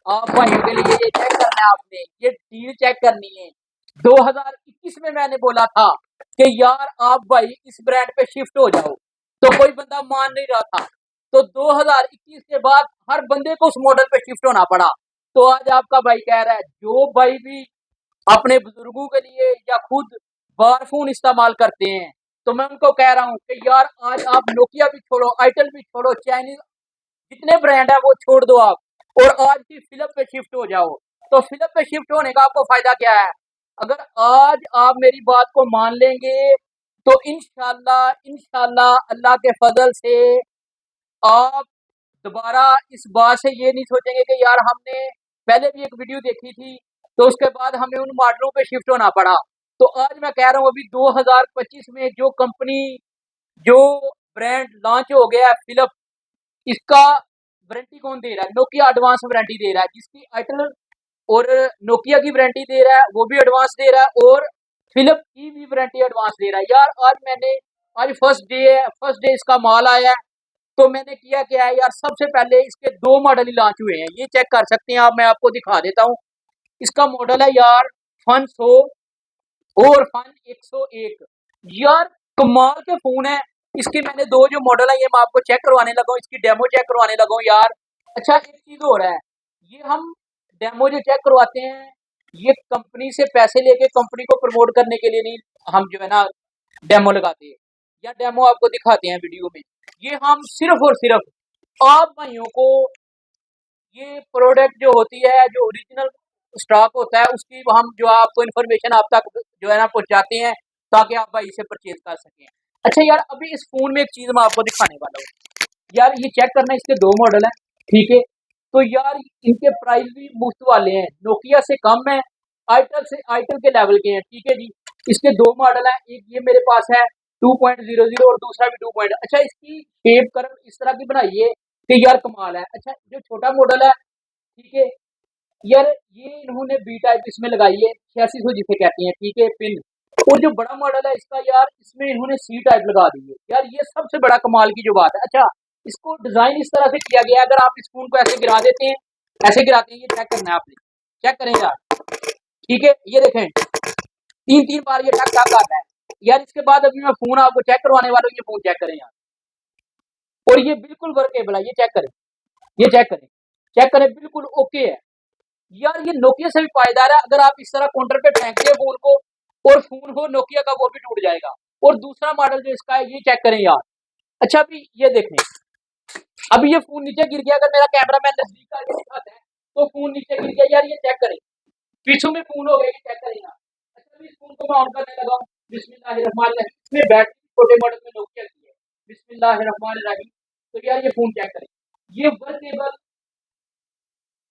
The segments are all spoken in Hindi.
आप भाइयों के लिए ये चेक करना है, आपने ये डील चेक करनी है। 2021 में मैंने बोला था कि यार आप भाई इस ब्रांड पे शिफ्ट हो जाओ, तो कोई बंदा मान नहीं रहा था। तो 2021 के बाद हर बंदे को उस मॉडल पे शिफ्ट होना पड़ा। तो आज आपका भाई कह रहा है, जो भाई भी अपने बुजुर्गों के लिए या खुद बार फोन इस्तेमाल करते हैं, तो मैं उनको कह रहा हूँ कि यार आज आप नोकिया भी छोड़ो, आइटल भी छोड़ो, चाइनीज जितने ब्रांड है वो छोड़ दो आप और आज की फिलिप पे शिफ्ट हो जाओ। तो फिलिप पे शिफ्ट होने का आपको फायदा क्या है? अगर आज आप मेरी बात को मान लेंगे तो इंशाल्लाह इंशाल्लाह अल्लाह के फजल से आप दोबारा इस बात से ये नहीं सोचेंगे कि यार हमने पहले भी एक वीडियो देखी थी तो उसके बाद हमें उन मॉडलों पे शिफ्ट होना पड़ा। तो आज मैं कह रहा हूँ अभी 2025 में जो कंपनी जो ब्रांड लॉन्च हो गया है फिलिप, इसका वारंटी कौन दे रहा है? नोकिया एडवांस वारंटी दे रहा है, जिसकी आइटल और नोकिया की वारंटी दे रहा है वो भी एडवांस दे रहा है और फिलिप की भी वारंटी एडवांस दे रहा है। यार आज फर्स्ट डे है, फर्स्ट डे इसका माल आया है। तो मैंने किया क्या है यार, सबसे पहले इसके दो मॉडल ही लॉन्च हुए हैं, ये चेक कर सकते हैं आप, मैं आपको दिखा देता हूँ। इसका मॉडल है यार फन 100 और फन 101। यार कमाल के फोन है। इसके मैंने दो जो मॉडल है ये मैं आपको चेक करवाने लगा हूँ, इसकी डेमो चेक करवाने लगा हूँ यार। अच्छा एक चीज हो रहा है, ये हम डेमो जो चेक करवाते हैं ये कंपनी से पैसे लेके कंपनी को प्रमोट करने के लिए नहीं, हम जो है ना डेमो लगाते हैं या डेमो आपको दिखाते हैं वीडियो में। ये हम सिर्फ और सिर्फ आप भाइयों को ये प्रोडक्ट जो होती है, जो ओरिजिनल स्टॉक होता है उसकी हम जो आपको इन्फॉर्मेशन आप तक जो है ना पहुंचाते हैं ताकि आप भाई इसे परचेज कर सकें। अच्छा यार अभी इस फोन में एक चीज मैं आपको दिखाने वाला हूँ यार, ये चेक करना, इसके दो मॉडल हैं, ठीक है। तो यार इनके प्राइस भी मुफ्त वाले हैं, नोकिया से कम है, आइटल के लेवल के हैं, ठीक है जी। इसके दो मॉडल हैं, एक ये मेरे पास है 2.00 और दूसरा भी 2 अच्छा इसकी शेप कर इस तरह की बनाई है कि यार कमाल है। अच्छा जो छोटा मॉडल है, ठीक है यार, ये इन्होंने बी टाइप इसमें लगाई है, 8600 जिसे कहते हैं, ठीक है पिन। और जो बड़ा मॉडल है इसका यार, इसमें इन्होंने सी टाइप लगा दी है यार, ये सबसे बड़ा कमाल की जो बात है। अच्छा इसको डिजाइन इस तरह से किया गया है, अगर आप इस फोन को ऐसे गिरा देते हैं, ऐसे गिराते हैं, ये चेक करना है आपने, चेक करें यार, ठीक है ये देखें, तीन तीन बार ये टक टक आता है यार। इसके बाद अभी मैं फोन आपको चेक करवाने वाला हूँ, ये फोन चेक करें यार, और ये बिल्कुल वर्केबल है, ये चेक करें, ये चेक करें, चेक करें, बिल्कुल ओके है। यार ये नोकिया से भी पायदार है, अगर आप इस तरह काउंटर पे फेंकते हैं फोन को और फोन हो नोकिया का वो भी टूट जाएगा। और दूसरा मॉडल जो इसका है ये चेक करें यार। अच्छा अभी ये देखें, अभी ये फोन नीचे गिर गया, अगर मेरा कैमरा मैन नजदीक का दिखाता है तो फोन नीचे गिर गया यार, ये चेक करें, पीछू में फोन हो गया, ये चेक करें यार। अच्छा अभी इस फोन को मैं ऑन करने लगा हूँ, बिस्मिल्लाहिर्रहमानिर्रहीम, इसमें बैटरी छोटे मॉडल में नोकिया की है, बिस्मिल्लाहिर्रहमानिर्रहीम। तो यार ये फोन चेक करें, ये वर्केबल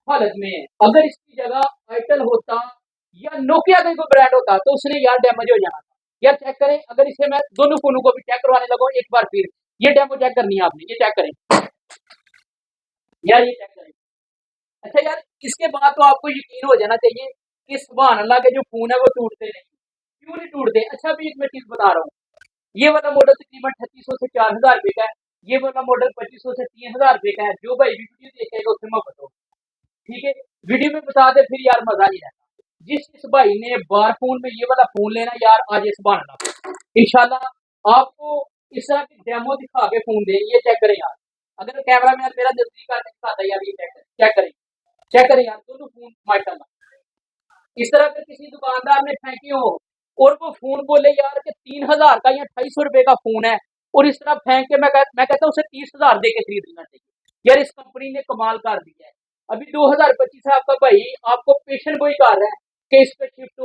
हालत में है। अगर इसकी जगह आइटल होता या नोकिया का कोई ब्रांड होता तो उसने यार डैमेज हो जाना था। यार चेक करें, अगर इसे मैं दोनों फोनों को भी चेक करवाने लगा एक बार फिर, ये डेमो चेक करनी है आपने, ये चेक करें यार, ये चेक करें। अच्छा यार इसके बाद तो आपको यकीन हो जाना चाहिए कि सुभान अल्लाह के जो फोन है वो टूटते नहीं, क्यों नहीं टूटते। अच्छा अभी एक मैं चीज बता रहा हूँ, ये वाला मॉडल तकरीबन 3600 से 4000 रुपए का है, ये वाला मॉडल 2500 से 3000 रुपए का है। जो भाई वीडियो देखेगा उससे मोहब्बत हो, ठीक है, वीडियो में बता दे फिर यार मजा नहीं आता। जिस भाई ने बार फोन में ये वाला फोन लेना यार, आज इस बार इंशाल्लाह आपको इस तरह की डेमो दिखा के फोन दे, ये चेक करें यार। अगर कैमरा मैन मेरा नजदीक आके दिखाता है यार, ये चेक करें, चेक करें यार, दोनों फोन माशाल्लाह। इस तरह के किसी दुकानदार ने फेंके हो और वो फोन बोले यार कि 3000 का या 2800 रुपए का फोन है, और इस तरह फेंक के मैं कहता हूँ उसे 30,000 दे के खरीद लेना चाहिए यार। इस कंपनी ने कमाल कर दिया है। अभी 2025 है, आपका भाई आपको पेशेंट कोई कर रहा है कि इस पे शिफ्ट हो